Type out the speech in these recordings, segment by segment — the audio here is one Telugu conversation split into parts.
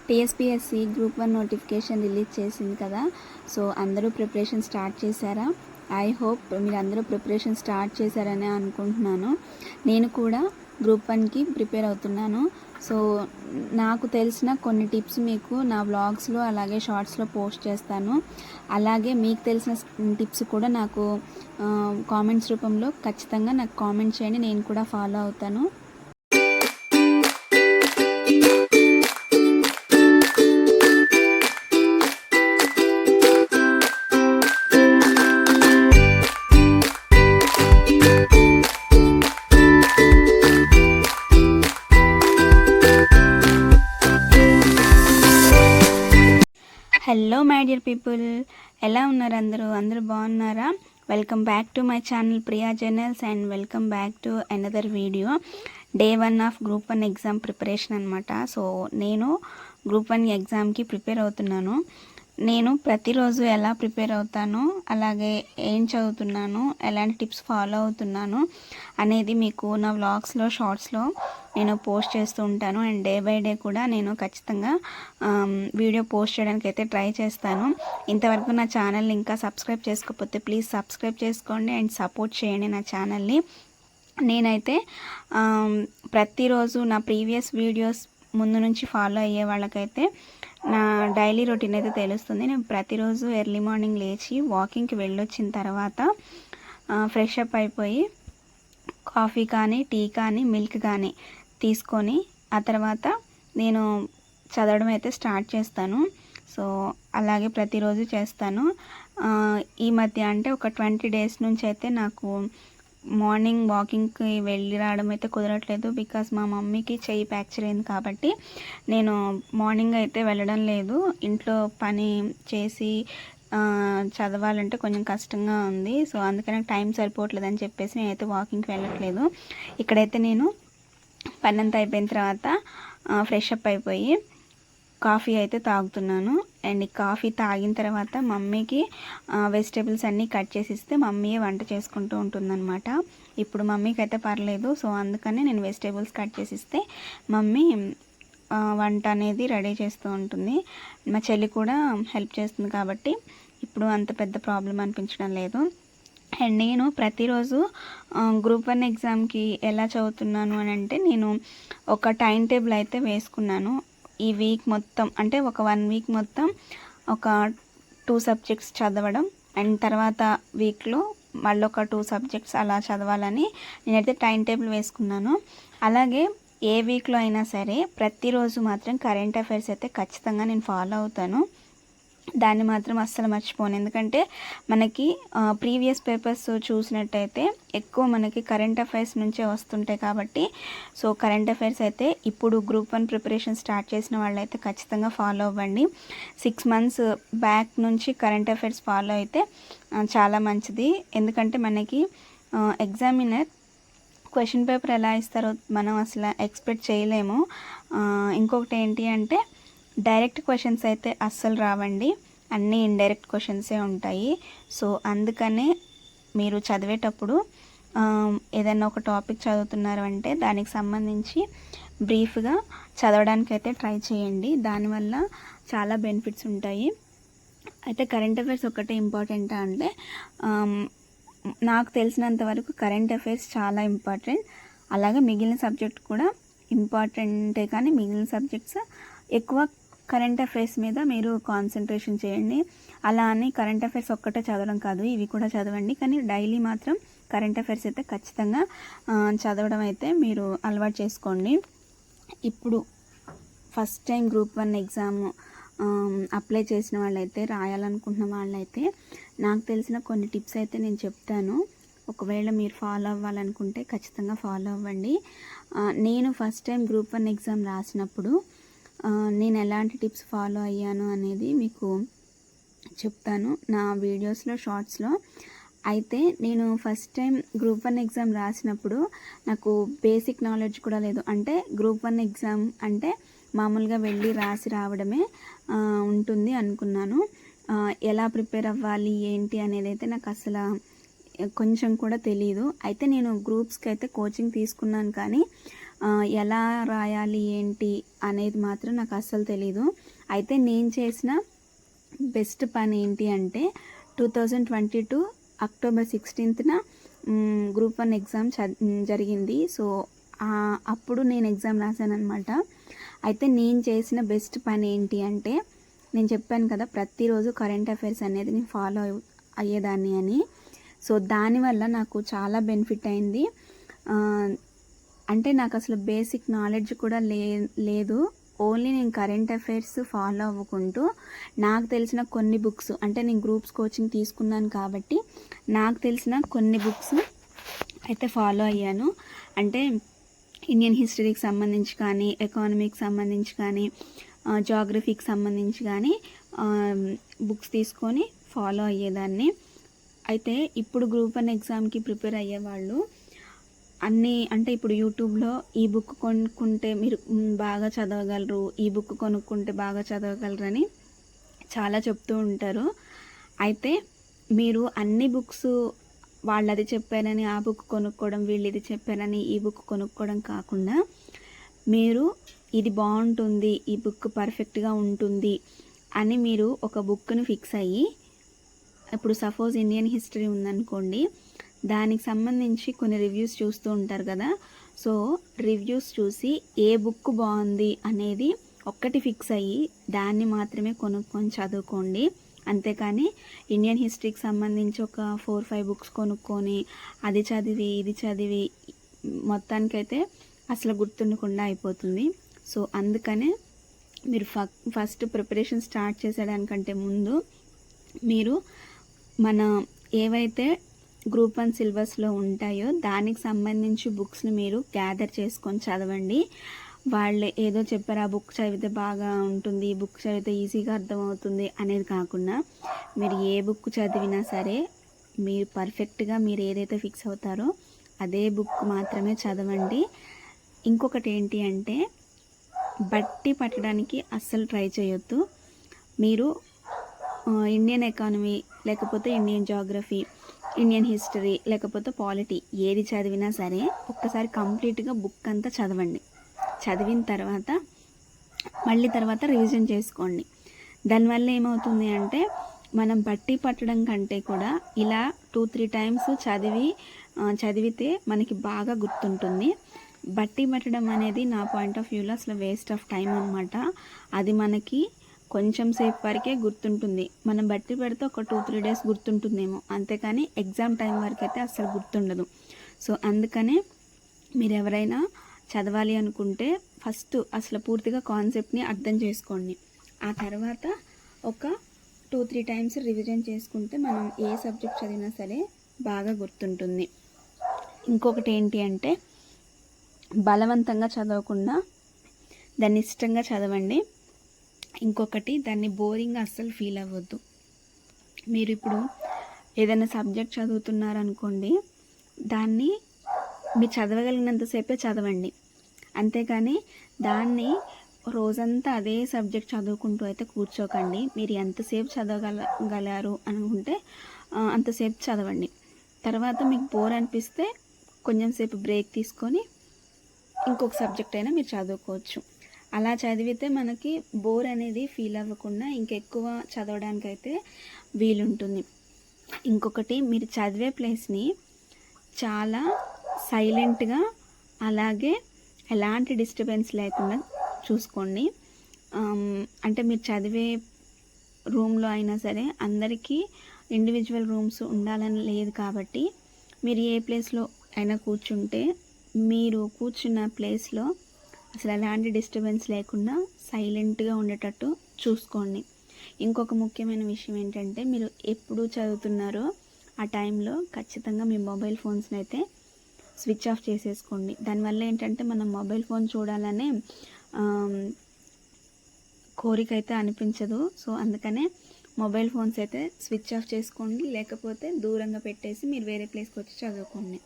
టీఎస్పీఎస్సీ గ్రూప్ 1 నోటిఫికేషన్ రిలీజ్ చేసింది కదా. సో అందరూ ప్రిపరేషన్ స్టార్ట్ చేశారా? ఐ హోప్ మీరు అందరూ ప్రిపరేషన్ స్టార్ట్ చేశారనే అనుకుంటున్నాను. నేను కూడా గ్రూప్ 1కి ప్రిపేర్ అవుతున్నాను. సో నాకు తెలిసిన కొన్ని టిప్స్ మీకు నా వ్లాగ్స్లో అలాగే షార్ట్స్లో పోస్ట్ చేస్తాను. అలాగే మీకు తెలిసిన టిప్స్ కూడా నాకు కామెంట్స్ రూపంలో ఖచ్చితంగా నాకు కామెంట్ చేయండి, నేను కూడా ఫాలో అవుతాను. హలో మై డియర్ పీపుల్, ఎలా ఉన్నారు అందరూ బాగున్నారా? Welcome back to my channel Priya journals and welcome back to another video. Day 1 of group 1 exam preparation అనమాట. సో నేను గ్రూప్ 1 ఎగ్జామ్కి ప్రిపేర్ అవుతున్నాను. నేను ప్రతిరోజు ఎలా ప్రిపేర్ అవుతాను, అలాగే ఏం చదువుతున్నాను, ఎలాంటి టిప్స్ ఫాలో అవుతున్నాను అనేది మీకు నా వ్లాగ్స్లో షార్ట్స్లో నేను పోస్ట్ చేస్తూ ఉంటాను. అండ్ డే బై డే కూడా నేను ఖచ్చితంగా వీడియో పోస్ట్ చేయడానికి అయితే ట్రై చేస్తాను. ఇంతవరకు నా ఛానల్ని ఇంకా సబ్స్క్రైబ్ చేసుకోకపోతే ప్లీజ్ సబ్స్క్రైబ్ చేసుకోండి అండ్ సపోర్ట్ చేయండి నా ఛానల్ని. నేనైతే ప్రతిరోజు నా ప్రీవియస్ వీడియోస్ ముందు నుంచి ఫాలో అయ్యే వాళ్ళకైతే నా డైలీ రొటీన్ అయితే తెలుస్తుంది. నేను ప్రతిరోజు ఎర్లీ మార్నింగ్ లేచి వాకింగ్కి వెళ్ళొచ్చిన తర్వాత ఫ్రెష్ అప్ అయిపోయి కాఫీ కానీ టీ కానీ మిల్క్ కానీ తీసుకొని ఆ తర్వాత నేను చదవడం అయితే స్టార్ట్ చేస్తాను. సో అలాగే ప్రతిరోజు చేస్తాను. ఈ మధ్య అంటే ఒక 20 డేస్ నుంచి అయితే నాకు మార్నింగ్ వాకింగ్కి వెళ్ళి రావడం అయితే కుదరట్లేదు. బికాస్ మా మమ్మీకి చెయ్యి ఫ్రాక్చర్ అయింది కాబట్టి నేను మార్నింగ్ అయితే వెళ్ళడం లేదు. ఇంట్లో పని చేసి చదవాలంటే కొంచెం కష్టంగా ఉంది. సో అందుకని టైం సరిపోవట్లేదు అని చెప్పేసి నేనైతే వాకింగ్కి వెళ్ళట్లేదు. ఇక్కడైతే నేను పని అంతా అయిపోయిన తర్వాత ఫ్రెష్ అప్ అయిపోయి కాఫీ అయితే తాగుతున్నాను. అండ్ ఈ కాఫీ తాగిన తర్వాత మమ్మీకి వెజిటేబుల్స్ అన్నీ కట్ చేసి ఇస్తే మమ్మీయే వంట చేసుకుంటూ ఉంటుందన్నమాట. ఇప్పుడు మమ్మీకి అయితే పర్లేదు, సో అందుకని నేను వెజిటేబుల్స్ కట్ చేసి ఇస్తే మమ్మీ వంట అనేది రెడీ చేస్తూ ఉంటుంది. మా చెల్లి కూడా హెల్ప్ చేస్తుంది కాబట్టి ఇప్పుడు అంత పెద్ద ప్రాబ్లం అనిపించడం లేదు. అండ్ నేను ప్రతిరోజు గ్రూప్ 1 ఎగ్జామ్కి ఎలా చదువుతున్నాను అని అంటే నేను ఒక టైం టేబుల్ అయితే వేసుకున్నాను. ఈ వీక్ మొత్తం అంటే ఒక 1 వీక్ మొత్తం ఒక 2 సబ్జెక్ట్స్ చదవడం అండ్ తర్వాత వీక్లో మళ్ళీ ఒక 2 సబ్జెక్ట్స్ అలా చదవాలని నేనైతే టైం టేబుల్ వేసుకున్నాను. అలాగే ఏ వీక్లో అయినా సరే ప్రతిరోజు మాత్రం కరెంట్ అఫైర్స్ అయితే ఖచ్చితంగా నేను ఫాలో అవుతాను. దాన్ని మాత్రం అస్సలు మర్చిపోను. ఎందుకంటే మనకి ప్రీవియస్ పేపర్స్ చూసినట్టయితే ఎక్కువ మనకి కరెంట్ అఫైర్స్ నుంచే వస్తుంటాయి కాబట్టి సో కరెంట్ అఫైర్స్ అయితే ఇప్పుడు గ్రూప్ 1 ప్రిపరేషన్ స్టార్ట్ చేసిన వాళ్ళైతే ఖచ్చితంగా ఫాలో అవ్వండి. 6 months బ్యాక్ నుంచి కరెంట్ అఫైర్స్ ఫాలో అయితే చాలా మంచిది. ఎందుకంటే మనకి ఎగ్జామినర్ క్వశ్చన్ పేపర్ ఎలా ఇస్తారో మనం అసలు ఎక్స్పెక్ట్ చేయలేము. ఇంకొకటి ఏంటి అంటే డైరెక్ట్ క్వశ్చన్స్ అయితే అస్సలు రావండి, అన్నీ ఇండైరెక్ట్ క్వశ్చన్సే ఉంటాయి. సో అందుకనే మీరు చదివేటప్పుడు ఏదైనా ఒక టాపిక్ చదువుతున్నారు అంటే దానికి సంబంధించి బ్రీఫ్గా చదవడానికి అయితే ట్రై చేయండి. దానివల్ల చాలా బెనిఫిట్స్ ఉంటాయి. అయితే కరెంట్ అఫైర్స్ ఒకటే ఇంపార్టెంటా అంటే నాకు తెలిసినంత వరకు కరెంట్ అఫైర్స్ చాలా ఇంపార్టెంట్. అలాగే మిగిలిన సబ్జెక్ట్ కూడా ఇంపార్టెంటే, కానీ మిగిలిన సబ్జెక్ట్స్ ఎక్కువ కరెంట్ అఫైర్స్ మీద మీరు కాన్సన్ట్రేషన్ చేయండి. అలా అని కరెంట్ అఫైర్స్ ఒక్కటే చదవడం కాదు, ఇవి కూడా చదవండి. కానీ డైలీ మాత్రం కరెంట్ అఫైర్స్ అయితే ఖచ్చితంగా చదవడం అయితే మీరు అలవాటు చేసుకోండి. ఇప్పుడు first time group 1 exam apply చేసిన వాళ్ళైతే, రాయాలనుకుంటున్న వాళ్ళైతే నాకు తెలిసిన కొన్ని టిప్స్ అయితే నేను చెప్తాను. ఒకవేళ మీరు ఫాలో అవ్వాలనుకుంటే ఖచ్చితంగా ఫాలో అవ్వండి. నేను ఫస్ట్ టైం గ్రూప్ 1 ఎగ్జామ్ రాసినప్పుడు నేను ఎలాంటి టిప్స్ ఫాలో అయ్యాను అనేది మీకు చెప్తాను నా వీడియోస్లో షార్ట్స్లో. అయితే నేను ఫస్ట్ టైం గ్రూప్ 1 ఎగ్జామ్ రాసినప్పుడు నాకు బేసిక్ నాలెడ్జ్ కూడా లేదు. అంటే గ్రూప్ 1 ఎగ్జామ్ అంటే మామూలుగా వెళ్ళి రాసి రావడమే ఉంటుంది అనుకున్నాను. ఎలా ప్రిపేర్ అవ్వాలి ఏంటి అనేది అయితే నాకు అసలు కొంచెం కూడా తెలియదు. అయితే నేను గ్రూప్స్కి అయితే కోచింగ్ తీసుకున్నాను, కానీ ఎలా రాయాలి ఏంటి అనేది మాత్రం నాకు అస్సలు తెలీదు. అయితే నేను చేసిన బెస్ట్ పని ఏంటి అంటే 2022 అక్టోబర్ 16న గ్రూప్ 1 ఎగ్జామ్ జరిగింది. సో అప్పుడు నేను ఎగ్జామ్ రాశాను అనమాట. అయితే నేను చేసిన బెస్ట్ పని ఏంటి అంటే, నేను చెప్పాను కదా ప్రతిరోజు కరెంట్ అఫైర్స్ అనేది నేను ఫాలో అయ్యేదాన్ని అని. సో దానివల్ల నాకు చాలా బెనిఫిట్ అయింది. అంటే నాకు అసలు బేసిక్ నాలెడ్జ్ కూడా లేదు. ఓన్లీ నేను కరెంట్ అఫైర్స్ ఫాలో అవ్వకుంటూ నాకు తెలిసిన కొన్ని బుక్స్, అంటే నేను గ్రూప్స్ కోచింగ్ తీసుకున్నాను కాబట్టి నాకు తెలిసిన కొన్ని బుక్స్ అయితే ఫాలో అయ్యాను. అంటే ఇండియన్ హిస్టరీకి సంబంధించి కానీ, ఎకానమీకి సంబంధించి కానీ, జాగ్రఫీకి సంబంధించి కానీ బుక్స్ తీసుకొని ఫాలో అయ్యేదాన్ని. అయితే ఇప్పుడు గ్రూప్ 1 ఎగ్జామ్కి ప్రిపేర్ అయ్యేవాళ్ళు అంటే ఇప్పుడు యూట్యూబ్లో ఈ బుక్ కొనుక్కుంటే మీరు బాగా చదవగలరు, ఈ బుక్ కొనుక్కుంటే బాగా చదవగలరని చాలా చెప్తూ ఉంటారు. అయితే మీరు అన్ని బుక్స్ వాళ్ళు అది చెప్పారని ఆ బుక్ కొనుక్కోవడం, వీళ్ళు ఇది చెప్పారని ఈ బుక్ కొనుక్కోవడం కాకుండా, మీరు ఇది బాగుంటుంది, ఈ బుక్ పర్ఫెక్ట్గా ఉంటుంది అని మీరు ఒక బుక్ని ఫిక్స్ అయ్యి, ఇప్పుడు సపోజ్ ఇండియన్ హిస్టరీ ఉందనుకోండి, దానికి సంబంధించి కొన్ని రివ్యూస్ చూస్తూ ఉంటారు కదా. సో రివ్యూస్ చూసి ఏ బుక్ బాగుంది అనేది ఒక్కటి ఫిక్స్ అయ్యి దాన్ని మాత్రమే కొనుక్కొని చదువుకోండి. అంతేకాని ఇండియన్ హిస్టరీకి సంబంధించి ఒక 4-5 బుక్స్ కొనుక్కొని అది చదివి ఇది చదివి మొత్తానికైతే అసలు గుర్తుండకుండా అయిపోతుంది. సో అందుకనే మీరు ఫస్ట్ ప్రిపరేషన్ స్టార్ట్ చేసేదానికంటే ముందు మీరు మన ఏవైతే గ్రూప్ 1 సిలబస్లో ఉంటాయో దానికి సంబంధించి బుక్స్ని మీరు గ్యాదర్ చేసుకొని చదవండి. వాళ్ళు ఏదో చెప్పారు ఆ బుక్ చదివితే బాగా ఉంటుంది, ఈ బుక్ చదివితే ఈజీగా అర్థమవుతుంది అనేది కాకుండా, మీరు ఏ బుక్ చదివినా సరే మీరు పర్ఫెక్ట్గా మీరు ఏదైతే ఫిక్స్ అవుతారో అదే బుక్ మాత్రమే చదవండి. ఇంకొకటి ఏంటి అంటే, బట్టి పట్టడానికి అస్సలు ట్రై చేయొద్దు. మీరు ఇండియన్ ఎకానమీ లేకపోతే ఇండియన్ జాగ్రఫీ, ఇండియన్ హిస్టరీ లేకపోతే పాలిటీ ఏది చదివినా సరే ఒక్కసారి కంప్లీట్గా బుక్ అంతా చదవండి. చదివిన తర్వాత మళ్ళీ తర్వాత రివిజన్ చేసుకోండి. దానివల్ల ఏమవుతుంది అంటే, మనం బట్టి పట్టడం కంటే కూడా ఇలా 2-3 టైమ్స్ చదివితే మనకి బాగా గుర్తుంటుంది. బట్టి పట్టడం అనేది నా పాయింట్ ఆఫ్ వ్యూలో అసలు వేస్ట్ ఆఫ్ టైం అనమాట. అది మనకి కొంచెం సేపు వరకే గుర్తుంటుంది. మనం బట్టి పెడితే ఒక 2-3 డేస్ గుర్తుంటుందేమో, అంతేకాని ఎగ్జామ్ టైం వరకు అయితే అస్సలు గుర్తుండదు. సో అందుకనే మీరు ఎవరైనా చదవాలి అనుకుంటే ఫస్ట్ అసలు పూర్తిగా కాన్సెప్ట్ని అర్థం చేసుకోండి. ఆ తర్వాత ఒక 2-3 టైమ్స్ రివిజన్ చేసుకుంటే మనం ఏ సబ్జెక్ట్ చదివినా సరే బాగా గుర్తుంటుంది. ఇంకొకటి ఏంటి అంటే, బలవంతంగా చదవకుండా దాన్ని ఇష్టంగా చదవండి. ఇంకొకటి, దాన్ని బోరింగ్గా అస్సలు ఫీల్ అవ్వద్దు. మీరు ఇప్పుడు ఏదైనా సబ్జెక్ట్ చదువుతున్నారనుకోండి, దాన్ని మీరు చదవగలిగినంతసేపే చదవండి. అంతేకాని దాన్ని రోజంతా అదే సబ్జెక్ట్ చదువుకుంటూ అయితే కూర్చోకండి. మీరు ఎంతసేపు చదవగలరు అనుకుంటే అంతసేపు చదవండి. తర్వాత మీకు బోర్ అనిపిస్తే కొంచెం సేపు బ్రేక్ తీసుకొని ఇంకొక సబ్జెక్ట్ అయినా మీరు చదువుకోవచ్చు. అలా చదివితే మనకి బోర్ అనేది ఫీల్ అవ్వకుండా ఇంకెక్కువ చదవడానికైతే వీలుంటుంది. ఇంకొకటి, మీరు చదివే ప్లేస్ని చాలా సైలెంట్గా, అలాగే ఎలాంటి డిస్టర్బెన్స్ లేకుండా చూసుకోండి. అంటే మీరు చదివే రూమ్లో అయినా సరే అందరికీ ఇండివిజువల్ రూమ్స్ ఉండాలని లేదు కాబట్టి, మీరు ఏ ప్లేస్లో అయినా కూర్చుంటే మీరు కూర్చున్న ప్లేస్లో అసలు ఎలాంటి డిస్టర్బెన్స్ లేకుండా సైలెంట్గా ఉండేటట్టు చూసుకోండి. ఇంకొక ముఖ్యమైన విషయం ఏంటంటే, మీరు ఎప్పుడు చదువుతున్నారో ఆ టైంలో ఖచ్చితంగా మీ మొబైల్ ఫోన్స్ని అయితే స్విచ్ ఆఫ్ చేసేసుకోండి. దానివల్ల ఏంటంటే, మనం మొబైల్ ఫోన్ చూడాలనే కోరిక అయితే అనిపించదు. సో అందుకనే మొబైల్ ఫోన్స్ అయితే స్విచ్ ఆఫ్ చేసుకోండి, లేకపోతే దూరంగా పెట్టేసి మీరు వేరే ప్లేస్కి వచ్చి చదువుకోండి.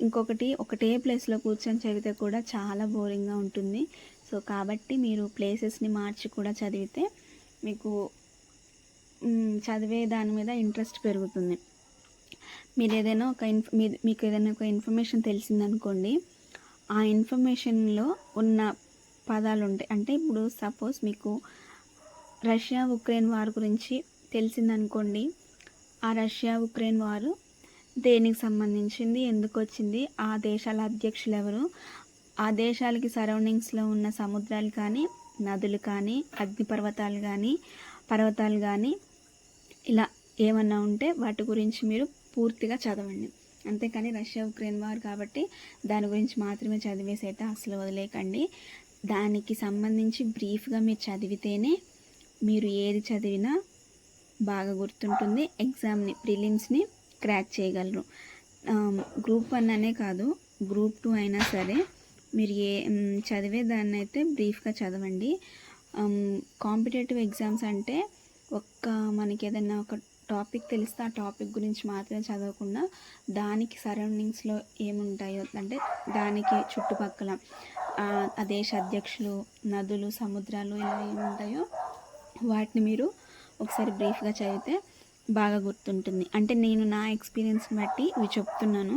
ఇంకొకటి, ఒకటే ప్లేస్లో కూర్చొని చదివితే కూడా చాలా బోరింగ్గా ఉంటుంది. సో కాబట్టి మీరు ప్లేసెస్ని మార్చి కూడా చదివితే మీకు చదివే దాని మీద ఇంట్రెస్ట్ పెరుగుతుంది. మీరు ఏదైనా మీకు ఏదైనా ఒక ఇన్ఫర్మేషన్ తెలిసిందనుకోండి, ఆ ఇన్ఫర్మేషన్లో ఉన్న పదాలు ఉంటాయి. అంటే ఇప్పుడు సపోజ్ మీకు రష్యా ఉక్రెయిన్ వార్ గురించి తెలిసిందనుకోండి. ఆ రష్యా ఉక్రెయిన్ వారు దేనికి సంబంధించింది, ఎందుకు వచ్చింది, ఆ దేశాల అధ్యక్షులు ఎవరు, ఆ దేశాలకి సరౌండింగ్స్లో ఉన్న సముద్రాలు కానీ, నదులు కానీ, అగ్నిపర్వతాలు కానీ, పర్వతాలు కానీ, ఇలా ఏమన్నా ఉంటే వాటి గురించి మీరు పూర్తిగా చదవండి. అంతేకాని రష్యా ఉక్రెయిన్ వార్ కాబట్టి దాని గురించి మాత్రమే చదివేసి అయితే అసలు వదిలేకండి. దానికి సంబంధించి బ్రీఫ్గా మీరు చదివితేనే మీరు ఏది చదివినా బాగా గుర్తుంటుంది. ఎగ్జామ్ని, ప్రిలిమ్స్ని క్రాక్ చేయగలరు. గ్రూప్ 1 అనే కాదు, గ్రూప్ 2 అయినా సరే మీరు చదివే దాన్ని అయితే బ్రీఫ్గా చదవండి. కాంపిటేటివ్ ఎగ్జామ్స్ అంటే మనకి ఏదైనా ఒక టాపిక్ తెలిస్తే ఆ టాపిక్ గురించి మాత్రమే చదవకుండా దానికి సరౌండింగ్స్లో ఏముంటాయో, అంటే దానికి చుట్టుపక్కల ఆ దేశ అధ్యక్షులు, నదులు, సముద్రాలు ఇలా ఏముంటాయో వాటిని మీరు ఒకసారి బ్రీఫ్గా చదివితే బాగా గుర్తుంటుంది. అంటే నేను నా ఎక్స్పీరియన్స్ని బట్టి ఇవి చెప్తున్నాను.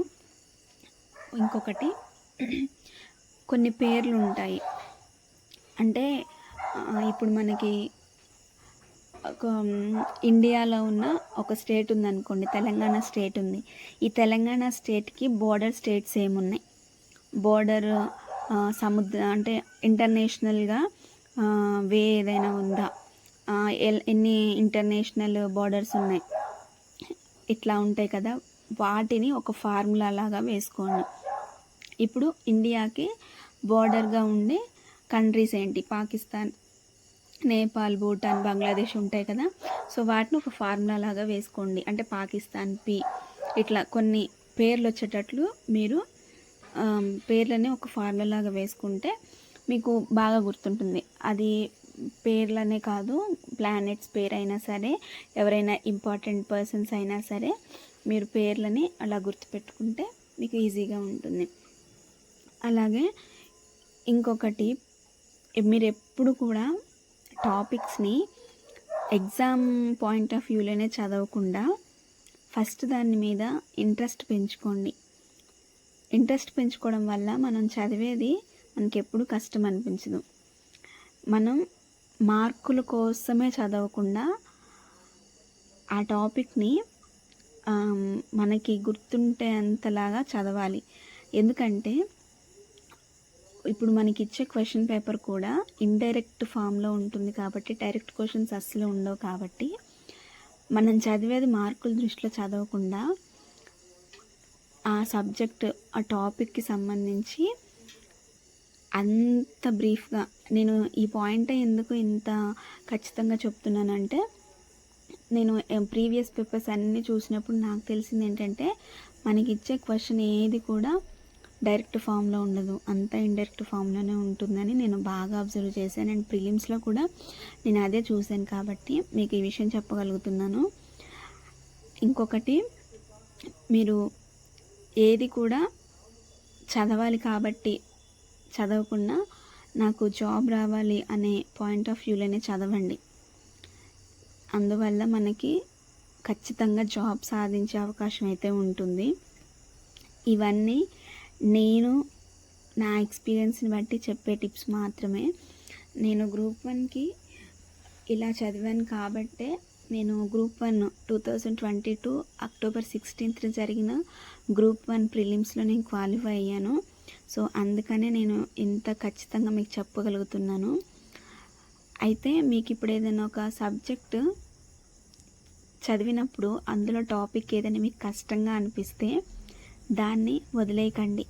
ఇంకొకటి, కొన్ని పేర్లు ఉంటాయి. అంటే ఇప్పుడు మనకి ఒక ఇండియాలో ఉన్న ఒక స్టేట్ ఉందనుకోండి, తెలంగాణ స్టేట్ ఉంది. ఈ తెలంగాణ స్టేట్కి బోర్డర్ స్టేట్స్ ఏమున్నాయి, బోర్డర్ అంటే ఇంటర్నేషనల్గా వే ఏదైనా ఉందా, ఎన్ని ఇంటర్నేషనల్ బోర్డర్స్ ఉన్నాయి, ఇట్లా ఉంటాయి కదా. వాటిని ఒక ఫార్ములా లాగా వేసుకోండి. ఇప్పుడు ఇండియాకి బోర్డర్గా ఉండే కంట్రీస్ ఏంటి, పాకిస్తాన్, నేపాల్, భూటాన్, బంగ్లాదేశ్ ఉంటాయి కదా. సో వాటిని ఒక ఫార్ములా లాగా వేసుకోండి. అంటే పాకిస్తాన్ పి, ఇట్లా కొన్ని పేర్లు వచ్చేటట్లు మీరు పేర్లని ఒక ఫార్ములా లాగా వేసుకుంటే మీకు బాగా గుర్తుంటుంది. అది పేర్లనే కాదు, ప్లానెట్స్ పేరైనా సరే, ఎవరైనా ఇంపార్టెంట్ పర్సన్స్ అయినా సరే, మీరు పేర్లని అలా గుర్తుపెట్టుకుంటే మీకు ఈజీగా ఉంటుంది. అలాగే ఇంకొకటి, మీరు ఎప్పుడు కూడా టాపిక్స్ని ఎగ్జామ్ పాయింట్ ఆఫ్ వ్యూలోనే చదవకుండా ఫస్ట్ దాని మీద ఇంట్రెస్ట్ పెంచుకోండి. ఇంట్రెస్ట్ పెంచుకోవడం వల్ల మనం చదివేది మనకి ఎప్పుడు కష్టం అనిపించదు. మనం మార్కుల కోసమే చదవకుండా ఆ టాపిక్ని మనకి గుర్తుంటే అంతలాగా చదవాలి. ఎందుకంటే ఇప్పుడు మనకి ఇచ్చే క్వశ్చన్ పేపర్ కూడా ఇండైరెక్ట్ ఫామ్లో ఉంటుంది కాబట్టి, డైరెక్ట్ క్వశ్చన్స్ అస్సలు ఉండవు కాబట్టి, మనం చదివేది మార్కుల దృష్టిలో చదవకుండా ఆ సబ్జెక్ట్, ఆ టాపిక్కి సంబంధించి అంత బ్రీఫ్గా, నేను ఈ పాయింట్ ఎందుకు ఇంత ఖచ్చితంగా చెప్తున్నానంటే, నేను ప్రీవియస్ పేపర్స్ అన్నీ చూసినప్పుడు నాకు తెలిసింది ఏంటంటే, మనకి ఇచ్చే క్వశ్చన్ ఏది కూడా డైరెక్ట్ ఫామ్లో ఉండదు, అంతా ఇండైరెక్ట్ ఫామ్లోనే ఉంటుందని నేను బాగా అబ్జర్వ్ చేశాను. అండ్ ప్రిలిమ్స్లో కూడా నేను అదే చూశాను కాబట్టి మీకు ఈ విషయం చెప్పగలుగుతున్నాను. ఇంకొకటి, మీరు ఏది కూడా చదవాలి కాబట్టి చదవకుండా నాకు జాబ్ రావాలి అనే పాయింట్ ఆఫ్ వ్యూలోనే చదవండి. అందువల్ల మనకి ఖచ్చితంగా జాబ్ సాధించే అవకాశం అయితే ఉంటుంది. ఇవన్నీ నేను నా ఎక్స్పీరియన్స్ని బట్టి చెప్పే టిప్స్ మాత్రమే. నేను గ్రూప్ 1కి ఇలా చదివాను కాబట్టే నేను గ్రూప్ 1 2022 అక్టోబర్ 16th జరిగిన గ్రూప్ 1 ప్రిలిమ్స్లో నేను క్వాలిఫై అయ్యాను. సో అందుకనే నేను ఇంత ఖచ్చితంగా మీకు చెప్పగలుగుతున్నాను. అయితే మీకు ఇప్పుడు ఏదైనా ఒక సబ్జెక్టు చదివినప్పుడు అందులో టాపిక్ ఏదైనా మీకు కష్టంగా అనిపిస్తే దాన్ని వదిలేయకండి.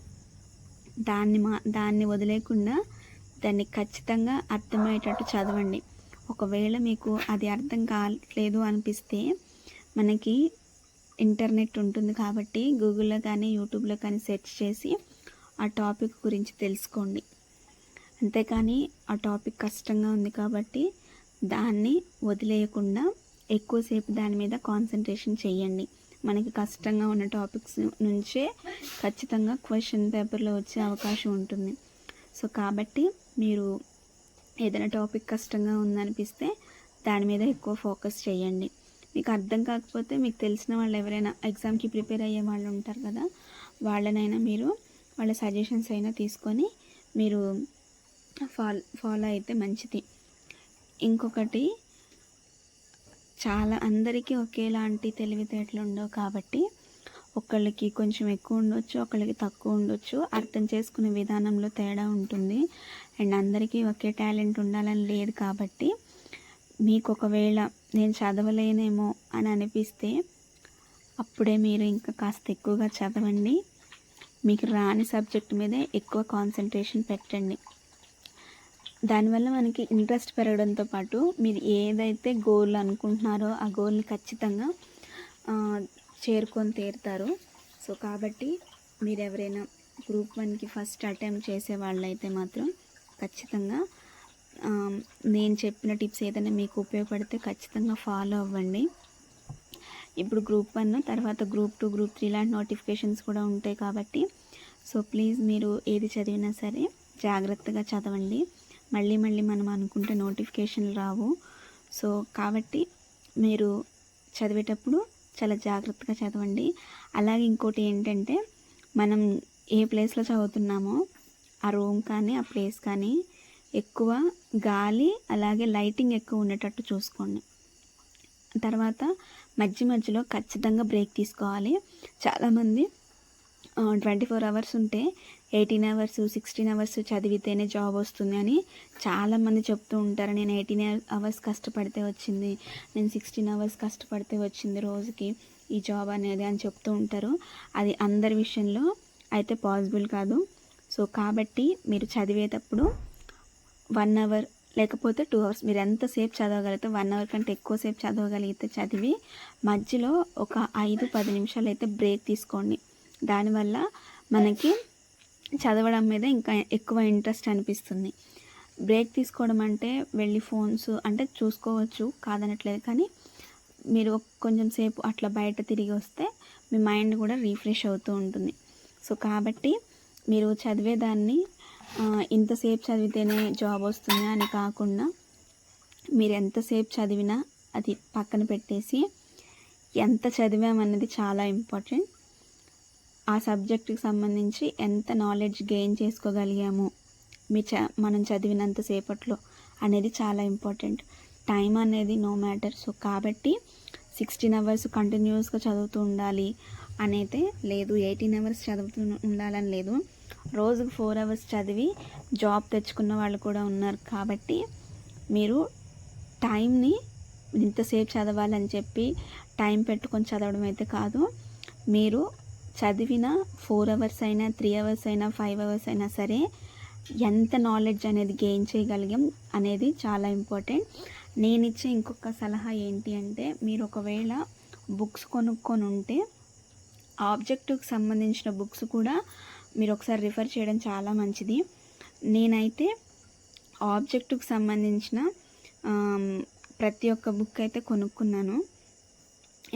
దాన్ని వదిలేయకుండా దాన్ని ఖచ్చితంగా అర్థమయ్యేటట్టు చదవండి. ఒకవేళ మీకు అది అర్థం కావట్లేదు అనిపిస్తే మనకి ఇంటర్నెట్ ఉంటుంది కాబట్టి గూగుల్లో కానీ యూట్యూబ్లో కానీ సెర్చ్ చేసి ఆ టాపిక్ గురించి తెలుసుకోండి. అంతేకాని ఆ టాపిక్ కష్టంగా ఉంది కాబట్టి దాన్ని వదిలేయకుండా ఎక్కువసేపు దాని మీద కాన్సన్ట్రేషన్ చేయండి. మనకి కష్టంగా ఉన్న టాపిక్స్ నుంచే ఖచ్చితంగా క్వశ్చన్ పేపర్లో వచ్చే అవకాశం ఉంటుంది. సో కాబట్టి మీరు ఏదైనా టాపిక్ కష్టంగా ఉందనిపిస్తే దాని మీద ఎక్కువ ఫోకస్ చేయండి. మీకు అర్థం కాకపోతే మీకు తెలిసిన వాళ్ళు ఎవరైనా ఎగ్జామ్కి ప్రిపేర్ అయ్యే వాళ్ళు ఉంటారు కదా, వాళ్ళనైనా మీరు వాళ్ళ సజెషన్స్ అయినా తీసుకొని మీరు ఫాలో అయితే మంచిది. ఇంకొకటి, చాలా అందరికీ ఒకేలాంటి తెలివితేటలు ఉండవు కాబట్టి ఒకళ్ళకి కొంచెం ఎక్కువ ఉండొచ్చు, ఒకళ్ళకి తక్కువ ఉండొచ్చు. అర్థం చేసుకునే విధానంలో తేడా ఉంటుంది. అండ్ అందరికీ ఒకే టాలెంట్ ఉండాలని లేదు కాబట్టి మీకు ఒకవేళ నేను చదవలేనేమో అని అనిపిస్తే అప్పుడే మీరు ఇంకా కాస్త ఎక్కువగా చదవండి. మీకు రాని సబ్జెక్ట్ మీదే ఎక్కువ కాన్సన్ట్రేషన్ పెట్టండి. దానివల్ల మనకి ఇంట్రెస్ట్ పెరగడంతో పాటు మీరు ఏదైతే గోల్ అనుకుంటున్నారో ఆ గోల్ని ఖచ్చితంగా చేరుకొని తీరుతారు. సో కాబట్టి మీరు ఎవరైనా గ్రూప్ 1కి ఫస్ట్ అటెంప్ట్ చేసే వాళ్ళైతే మాత్రం ఖచ్చితంగా నేను చెప్పిన టిప్స్ ఏదైనా మీకు ఉపయోగపడితే ఖచ్చితంగా ఫాలో అవ్వండి. ఇప్పుడు గ్రూప్ 1 తర్వాత గ్రూప్ 2, గ్రూప్ 3 లాంటి నోటిఫికేషన్స్ కూడా ఉంటాయి కాబట్టి సో ప్లీజ్ మీరు ఏది చదివినా సరే జాగ్రత్తగా చదవండి. మళ్ళీ మనం అనుకుంటే నోటిఫికేషన్లు రావు. సో కాబట్టి మీరు చదివేటప్పుడు చాలా జాగ్రత్తగా చదవండి. అలాగే ఇంకోటి ఏంటంటే, మనం ఏ ప్లేస్లో చదువుతున్నామో ఆ రూమ్ కానీ ఆ ప్లేస్ కానీ ఎక్కువ గాలి అలాగే లైటింగ్ ఎక్కువ ఉండేటట్టు చూసుకోండి. తర్వాత మధ్యలో ఖచ్చితంగా బ్రేక్ తీసుకోవాలి. చాలామంది 24 అవర్స్ ఉంటే 18 అవర్స్ 16 అవర్స్ చదివితేనే జాబ్ వస్తుంది అని చాలామంది చెప్తూ ఉంటారు. నేను 18 అవర్స్ కష్టపడితే వచ్చింది, నేను 16 అవర్స్ కష్టపడితే వచ్చింది రోజుకి ఈ జాబ్ అనేది అని చెప్తూ ఉంటారు. అది అందరి విషయంలో అయితే పాసిబుల్ కాదు. సో కాబట్టి మీరు చదివేటప్పుడు 1 అవర్ లేకపోతే 2 అవర్స్ మీరు ఎంతసేపు చదవగలిగితే 1 అవర్ కంటే ఎక్కువసేపు చదవగలిగితే చదివి మధ్యలో ఒక 5-10 నిమిషాలు అయితే బ్రేక్ తీసుకోండి. దానివల్ల మనకి చదవడం మీద ఇంకా ఎక్కువ ఇంట్రెస్ట్ అనిపిస్తుంది. బ్రేక్ తీసుకోవడం అంటే వెళ్ళి ఫోన్స్ అంటే చూసుకోవచ్చు, కాదనట్లేదు, కానీ మీరు కొంచెం సేపు అట్లా బయట తిరిగి వస్తే మీ మైండ్ కూడా రీఫ్రెష్ అవుతూ ఉంటుంది. సో కాబట్టి మీరు చదివేదాన్ని ఇంతసేపు చదివితేనే జాబ్ వస్తుంది అని కాకుండా మీరు ఎంతసేపు చదివినా అది పక్కన పెట్టేసి ఎంత చదివామన్నది చాలా ఇంపార్టెంట్. ఆ సబ్జెక్టుకి సంబంధించి ఎంత నాలెడ్జ్ గెయిన్ చేసుకోగలిగాము మనం చదివినంతసేపట్లో అనేది చాలా ఇంపార్టెంట్. టైం అనేది నో మ్యాటర్. సో కాబట్టి 16 అవర్స్ కంటిన్యూస్గా చదువుతూ ఉండాలి అనైతే లేదు, 18 అవర్స్ చదువుతూ ఉండాలని లేదు. రోజుకు 4 అవర్స్ చదివి జాబ్ తెచ్చుకున్న వాళ్ళు కూడా ఉన్నారు. కాబట్టి మీరు టైంని ఇంతసేపు చదవాలని చెప్పి టైం పెట్టుకొని చదవడం అయితే కాదు. మీరు చదివిన 4 అవర్స్ అయినా 3 అవర్స్ అయినా 5 అవర్స్ అయినా సరే ఎంత నాలెడ్జ్ అనేది గెయిన్ చేయగలిగాం అనేది చాలా ఇంపార్టెంట్. నేను ఇచ్చే ఇంకొక సలహా ఏంటి అంటే, మీరు ఒకవేళ బుక్స్ కొనుక్కొని ఉంటే ఆబ్జెక్టివ్కి సంబంధించిన బుక్స్ కూడా మీరు ఒకసారి రిఫర్ చేయడం చాలా మంచిది. నేనైతే ఆబ్జెక్టివ్కి సంబంధించిన ప్రతి ఒక్క బుక్ అయితే కొనుక్కున్నాను.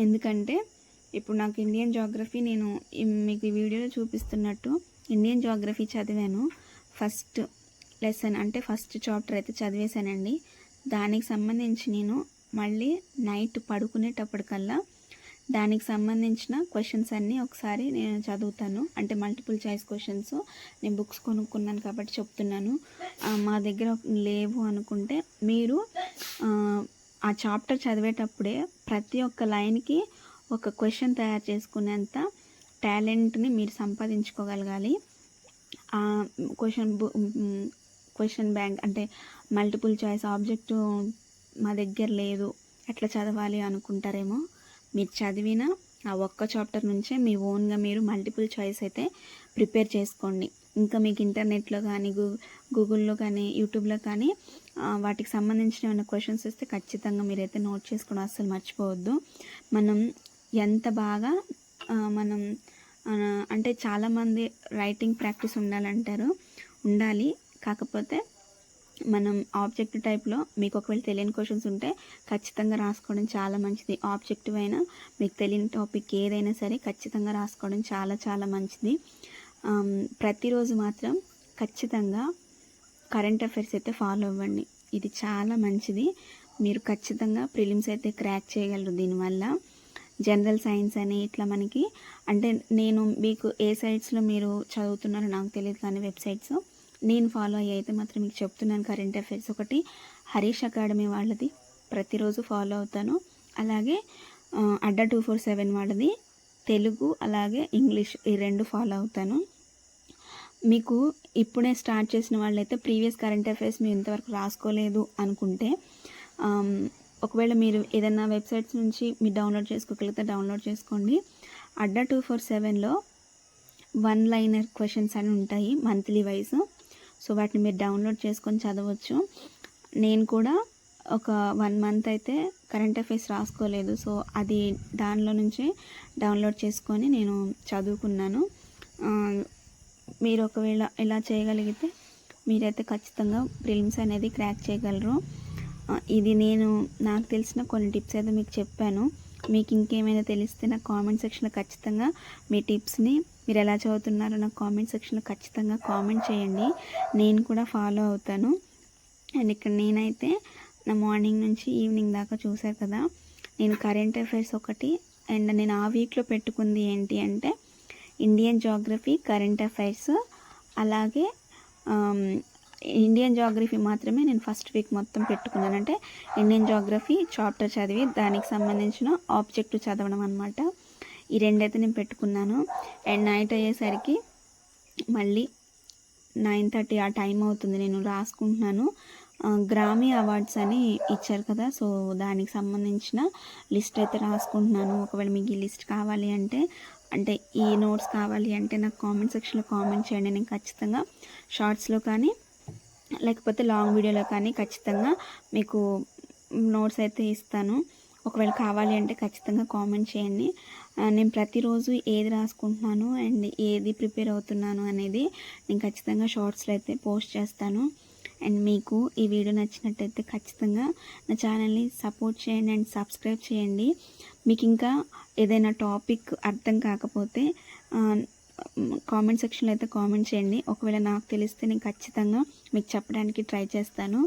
ఎందుకంటే ఇప్పుడు నాకు ఇండియన్ జాగ్రఫీ, నేను మీకు ఈ వీడియోలో చూపిస్తున్నట్టు ఇండియన్ జాగ్రఫీ చదివాను. ఫస్ట్ లెసన్ అంటే ఫస్ట్ చాప్టర్ అయితే చదివేశానండి. దానికి సంబంధించి నేను మళ్ళీ నైట్ పడుకునేటప్పటికల్లా దానికి సంబంధించిన క్వశ్చన్స్ అన్నీ ఒకసారి నేను చదువుతాను. అంటే మల్టిపుల్ చాయిస్ క్వశ్చన్స్ నేను బుక్స్ కొనుక్కున్నాను కాబట్టి చెప్తున్నాను. మా దగ్గర లేవు అనుకుంటే మీరు ఆ చాప్టర్ చదివేటప్పుడే ప్రతి ఒక్క లైన్కి ఒక క్వశ్చన్ తయారు చేసుకునేంత టాలెంట్ని మీరు సంపాదించుకోగలగాలి. క్వశ్చన్ బ్యాంక్ అంటే మల్టిపుల్ చాయిస్ ఆబ్జెక్టు మా దగ్గర లేదు, ఎట్లా చదవాలి అనుకుంటారేమో. మీరు చదివిన ఆ ఒక్క చాప్టర్ నుంచే మీ ఓన్గా మీరు మల్టిపుల్ చాయిస్ అయితే ప్రిపేర్ చేసుకోండి. ఇంకా మీకు ఇంటర్నెట్లో కానీ గూగుల్లో కానీ యూట్యూబ్లో కానీ వాటికి సంబంధించిన ఏమైనా క్వశ్చన్స్ వస్తే ఖచ్చితంగా మీరైతే నోట్ చేసుకోవడం అస్సలు మర్చిపోవద్దు. మనం ఎంత బాగా మనం అంటే చాలామంది రైటింగ్ ప్రాక్టీస్ ఉండాలంటారు, ఉండాలి. కాకపోతే మనం ఆబ్జెక్టివ్ టైప్లో మీకు ఒకవేళ తెలియని క్వశ్చన్స్ ఉంటే ఖచ్చితంగా రాసుకోవడం చాలా మంచిది. ఆబ్జెక్టివ్ అయినా మీకు తెలియని టాపిక్ ఏదైనా సరే ఖచ్చితంగా రాసుకోవడం చాలా చాలా మంచిది. ప్రతిరోజు మాత్రం ఖచ్చితంగా కరెంట్ అఫైర్స్ అయితే ఫాలో అవ్వండి. ఇది చాలా మంచిది. మీరు ఖచ్చితంగా ప్రిలిమ్స్ అయితే క్రాక్ చేయగలరు దీనివల్ల. జనరల్ సైన్స్ అని ఇట్లా మనకి అంటే నేను మీకు ఏ సైట్స్లో మీరు చదువుతున్నారో నాకు తెలియదు, కానీ వెబ్సైట్స్ నేను ఫాలో అయ్యి అయితే మాత్రం మీకు చెప్తున్నాను. కరెంట్ అఫైర్స్ ఒకటి హరీష్ అకాడమీ వాళ్ళది ప్రతిరోజు ఫాలో అవుతాను. అలాగే అడ్డా 247 వాళ్ళది తెలుగు అలాగే ఇంగ్లీష్ ఈ 2 ఫాలో అవుతాను. మీకు ఇప్పుడే స్టార్ట్ చేసిన వాళ్ళైతే ప్రీవియస్ కరెంట్ అఫైర్స్ మీరు ఇంతవరకు రాసుకోలేదు అనుకుంటే ఒకవేళ మీరు ఏదైనా వెబ్సైట్స్ నుంచి మీరు డౌన్లోడ్ చేసుకోగలిగితే డౌన్లోడ్ చేసుకోండి. అడ్డా 247లో 1 లైనర్ క్వశ్చన్స్ అని ఉంటాయి మంత్లీ వైజ్. సో వాటిని మీరు డౌన్లోడ్ చేసుకొని చదవచ్చు. నేను కూడా ఒక 1 మంత్ అయితే కరెంట్ అఫైర్స్ రాసుకోలేదు. సో అది దానిలో నుంచి డౌన్లోడ్ చేసుకొని నేను చదువుకున్నాను. మీరు ఒకవేళ ఇలా చేయగలిగితే మీరైతే ఖచ్చితంగా ప్రిలిమ్స్ అనేది క్రాక్ చేయగలరు. ఇది నాకు తెలిసిన కొన్ని టిప్స్ అయితే మీకు చెప్పాను. మీకు ఇంకేమైనా తెలిస్తే నాకు కామెంట్ సెక్షన్లో ఖచ్చితంగా మీ టిప్స్ని మీరు ఎలా చదువుతున్నారో నాకు కామెంట్ సెక్షన్లో ఖచ్చితంగా కామెంట్ చేయండి. నేను కూడా ఫాలో అవుతాను. అండ్ ఇక్కడ నేనైతే నా మార్నింగ్ నుంచి ఈవినింగ్ దాకా చూశారు కదా, నేను కరెంట్ అఫైర్స్ ఒకటి అండ్ నేను ఆ వీక్లో పెట్టుకుంది ఏంటి అంటే ఇండియన్ జాగ్రఫీ, కరెంట్ అఫైర్స్, అలాగే ఇండియన్ జాగ్రఫీ మాత్రమే నేను ఫస్ట్ వీక్ మొత్తం పెట్టుకున్నాను. అంటే ఇండియన్ జాగ్రఫీ చాప్టర్ చదివి దానికి సంబంధించిన ఆబ్జెక్టివ్ చదవడం అనమాట. ఈ 2 అయితే నేను పెట్టుకున్నాను. అండ్ నైట్ అయ్యేసరికి మళ్ళీ 9:30 ఆ టైం అవుతుంది. నేను రాసుకుంటున్నాను. గ్రామీ అవార్డ్స్ అని ఇచ్చారు కదా, సో దానికి సంబంధించిన లిస్ట్ అయితే రాసుకుంటున్నాను. ఒకవేళ మీకు ఈ లిస్ట్ కావాలి అంటే ఈ నోట్స్ కావాలి అంటే నాకు కామెంట్ సెక్షన్లో కామెంట్ చేయండి. నేను ఖచ్చితంగా షార్ట్స్లో కానీ లేకపోతే లాంగ్ వీడియోలో కానీ ఖచ్చితంగా మీకు నోట్స్ అయితే ఇస్తాను. ఒకవేళ కావాలి అంటే ఖచ్చితంగా కామెంట్ చేయండి. నేను ప్రతిరోజు ఏది రాసుకుంటున్నాను అండ్ ఏది ప్రిపేర్ అవుతున్నాను అనేది నేను ఖచ్చితంగా షార్ట్స్లో అయితే పోస్ట్ చేస్తాను. అండ్ మీకు ఈ వీడియో నచ్చినట్టయితే ఖచ్చితంగా నా ఛానల్ని సపోర్ట్ చేయండి అండ్ సబ్స్క్రైబ్ చేయండి. మీకు ఇంకా ఏదైనా టాపిక్ అర్థం కాకపోతే కామెంట్ సెక్షన్లో అయితే కామెంట్ చేయండి. ఒకవేళ నాకు తెలిస్తే నేను ఖచ్చితంగా మీకు చెప్పడానికి ట్రై చేస్తాను.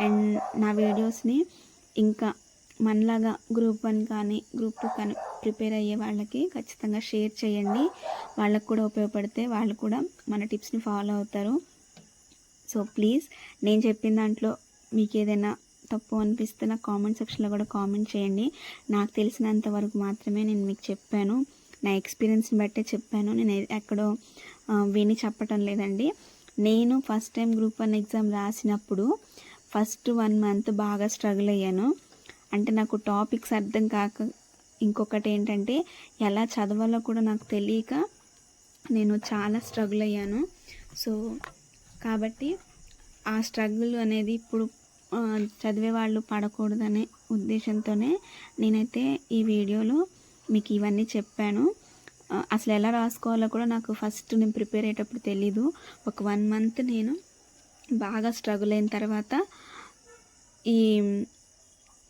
అండ్ నా వీడియోస్ని ఇంకా మనలాగా గ్రూప్ 1 కానీ గ్రూప్ 2 కానీ ప్రిపేర్ అయ్యే వాళ్ళకి ఖచ్చితంగా షేర్ చేయండి. వాళ్ళకు కూడా ఉపయోగపడితే వాళ్ళు కూడా మన టిప్స్ని ఫాలో అవుతారు. సో ప్లీజ్ నేను చెప్పిన దాంట్లో మీకు ఏదైనా తప్పు అనిపిస్తే నాకు కామెంట్ సెక్షన్లో కూడా కామెంట్ చేయండి. నాకు తెలిసినంత వరకు మాత్రమే నేను మీకు చెప్పాను. నా ఎక్స్పీరియన్స్ని బట్టే చెప్పాను. నేను ఎక్కడో విని చెప్పటం లేదండి. నేను ఫస్ట్ టైం గ్రూప్ 1 ఎగ్జామ్ రాసినప్పుడు ఫస్ట్ 1 మంత్ బాగా స్ట్రగుల్ అయ్యాను. అంటే నాకు టాపిక్స్ అర్థం కాక, ఇంకొకటి ఏంటంటే ఎలా చదవాలో కూడా నాకు తెలియక నేను చాలా స్ట్రగుల్ అయ్యాను. సో కాబట్టి ఆ స్ట్రగుల్ అనేది ఇప్పుడు చదివే వాళ్ళు పడకూడదనే ఉద్దేశంతోనే నేనైతే ఈ వీడియోలో మీకు ఇవన్నీ చెప్పాను. అసలు ఎలా రాసుకోవాలో కూడా నాకు ఫస్ట్ నేను ప్రిపేర్ అయ్యేటప్పుడు తెలీదు. ఒక 1 మంత్ నేను బాగా స్ట్రగుల్ అయిన తర్వాత ఈ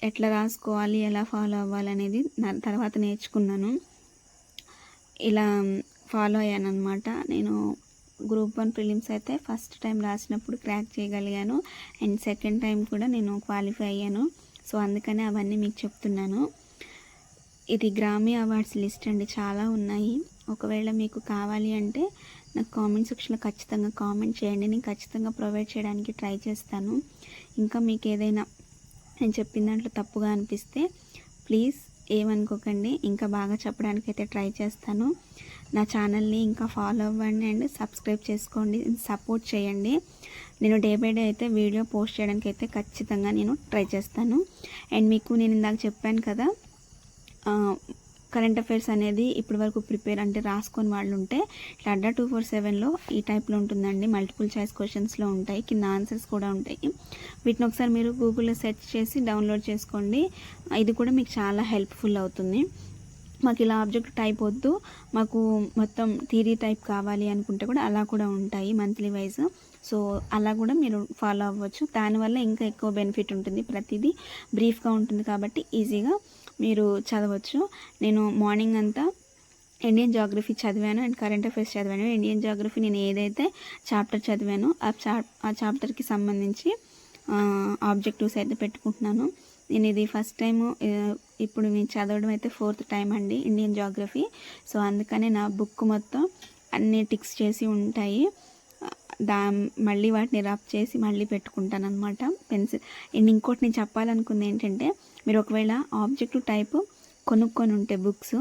ఎట్లా రాసుకోవాలి, ఎలా ఫాలో అవ్వాలి అనేది తర్వాత నేర్చుకున్నాను. ఇలా ఫాలో అయ్యాను అనమాట. నేను గ్రూప్ 1 ప్రిలిమ్స్ అయితే ఫస్ట్ టైం రాసినప్పుడు క్రాక్ చేయగలిగాను అండ్ సెకండ్ టైం కూడా నేను క్వాలిఫై అయ్యాను. సో అందుకనే అవన్నీ మీకు చెప్తున్నాను. ఇది గ్రామీ అవార్డ్స్ లిస్ట్ అండి, చాలా ఉన్నాయి. ఒకవేళ మీకు కావాలి అంటే నాకు కామెంట్ సెక్షన్లో ఖచ్చితంగా కామెంట్ చేయండి. నేను ఖచ్చితంగా ప్రొవైడ్ చేయడానికి ట్రై చేస్తాను. ఇంకా మీకు ఏదైనా నేను చెప్పిన దాంట్లో తప్పుగా అనిపిస్తే ప్లీజ్ ఏమనుకోకండి, ఇంకా బాగా చెప్పడానికి అయితే ట్రై చేస్తాను. నా ఛానల్ని ఇంకా ఫాలో అవ్వండి అండ్ సబ్స్క్రైబ్ చేసుకోండి, సపోర్ట్ చేయండి. నేను డే బై డే అయితే వీడియో పోస్ట్ చేయడానికి అయితే ఖచ్చితంగా నేను ట్రై చేస్తాను. అండ్ మీకు నేను ఇందాక చెప్పాను కదా, కరెంట్ అఫైర్స్ అనేది ఇప్పటి వరకు ప్రిపేర్ అంటే రాసుకొని వాళ్ళు ఉంటే ఇట్లా అడ్డా 247లో ఈ టైప్లో ఉంటుందండి. మల్టిపుల్ చాయిస్ క్వశ్చన్స్లో ఉంటాయి, కింద ఆన్సర్స్ కూడా ఉంటాయి. వీటిని ఒకసారి మీరు గూగుల్లో సెర్చ్ చేసి డౌన్లోడ్ చేసుకోండి. ఇది కూడా మీకు చాలా హెల్ప్ఫుల్ అవుతుంది. మాకు ఇలా ఆబ్జెక్ట్ టైప్ వద్దు, మాకు మొత్తం థియరీ టైప్ కావాలి అనుకుంటే కూడా అలా కూడా ఉంటాయి మంత్లీ వైజ్. సో అలా కూడా మీరు ఫాలో అవ్వచ్చు. దానివల్ల ఇంకా ఎక్కువ బెనిఫిట్ ఉంటుంది. ప్రతిదీ బ్రీఫ్గా ఉంటుంది కాబట్టి ఈజీగా మీరు చదవచ్చు. నేను మార్నింగ్ అంతా ఇండియన్ జాగ్రఫీ చదివాను అండ్ కరెంట్ అఫైర్స్ చదివాను. ఇండియన్ జాగ్రఫీ నేను ఏదైతే చాప్టర్ చదివానో ఆ చాప్టర్కి సంబంధించి ఆబ్జెక్టివ్స్ అయితే పెట్టుకుంటున్నాను. నేను ఇది ఫస్ట్ టైము, ఇప్పుడు నేను చదవడం అయితే 4th టైం అండి ఇండియన్ జాగ్రఫీ. సో అందుకనే నా బుక్ మొత్తం అన్నీ టిక్స్ చేసి ఉంటాయి. మళ్ళీ వాటిని రబ్ చేసి మళ్ళీ పెట్టుకుంటాను అనమాట పెన్సిల్. అండ్ ఇంకోటి నేను చెప్పాలనుకుంది ఏంటంటే, మీరు ఒకవేళ ఆబ్జెక్టివ్ టైపు కొనుక్కొని ఉంటే బుక్స్,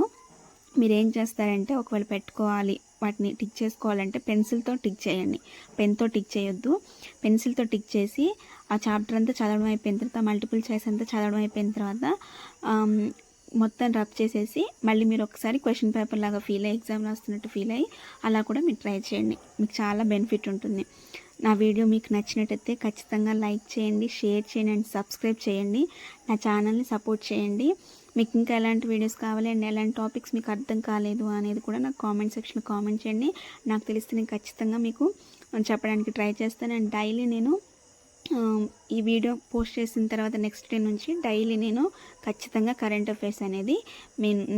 మీరు ఏం చేస్తారంటే ఒకవేళ పెట్టుకోవాలి, వాటిని టిక్ చేసుకోవాలంటే పెన్సిల్తో టిక్ చేయండి, పెన్తో టిక్ చేయొద్దు. పెన్సిల్తో టిక్ చేసి ఆ చాప్టర్ అంతా చదవడం అయిపోయిన తర్వాత, మల్టిపుల్ చాయిస్ అంతా చదవడం అయిపోయిన తర్వాత మొత్తం రబ్ చేసేసి మళ్ళీ మీరు ఒకసారి క్వశ్చన్ పేపర్ లాగా ఫీల్ అయ్యి, ఎగ్జామ్ రాస్తున్నట్టు ఫీల్ అయ్యి అలా కూడా మీరు ట్రై చేయండి. మీకు చాలా బెనిఫిట్ ఉంటుంది. నా వీడియో మీకు నచ్చినట్టయితే ఖచ్చితంగా లైక్ చేయండి, షేర్ చేయండి అండ్ సబ్స్క్రైబ్ చేయండి. నా ఛానల్ని సపోర్ట్ చేయండి. మీకు ఇంకా ఎలాంటి వీడియోస్ కావాలి అండ్ ఎలాంటి టాపిక్స్ మీకు అర్థం కాలేదు అనేది కూడా నాకు కామెంట్ సెక్షన్లో కామెంట్ చేయండి. నాకు తెలిస్తే నేను ఖచ్చితంగా మీకు చెప్పడానికి ట్రై చేస్తాను. అండ్ డైలీ నేను ఈ వీడియో పోస్ట్ చేసిన తర్వాత నెక్స్ట్ డే నుంచి డైలీ నేను ఖచ్చితంగా కరెంట్ అఫైర్స్ అనేది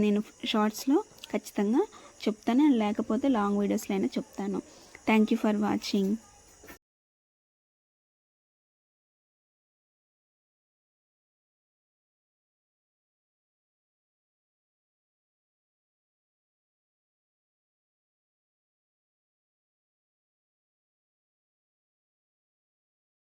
నేను షార్ట్స్లో ఖచ్చితంగా చెప్తాను, లేకపోతే లాంగ్ వీడియోస్లో అయినా చెప్తాను. Thank you for watching.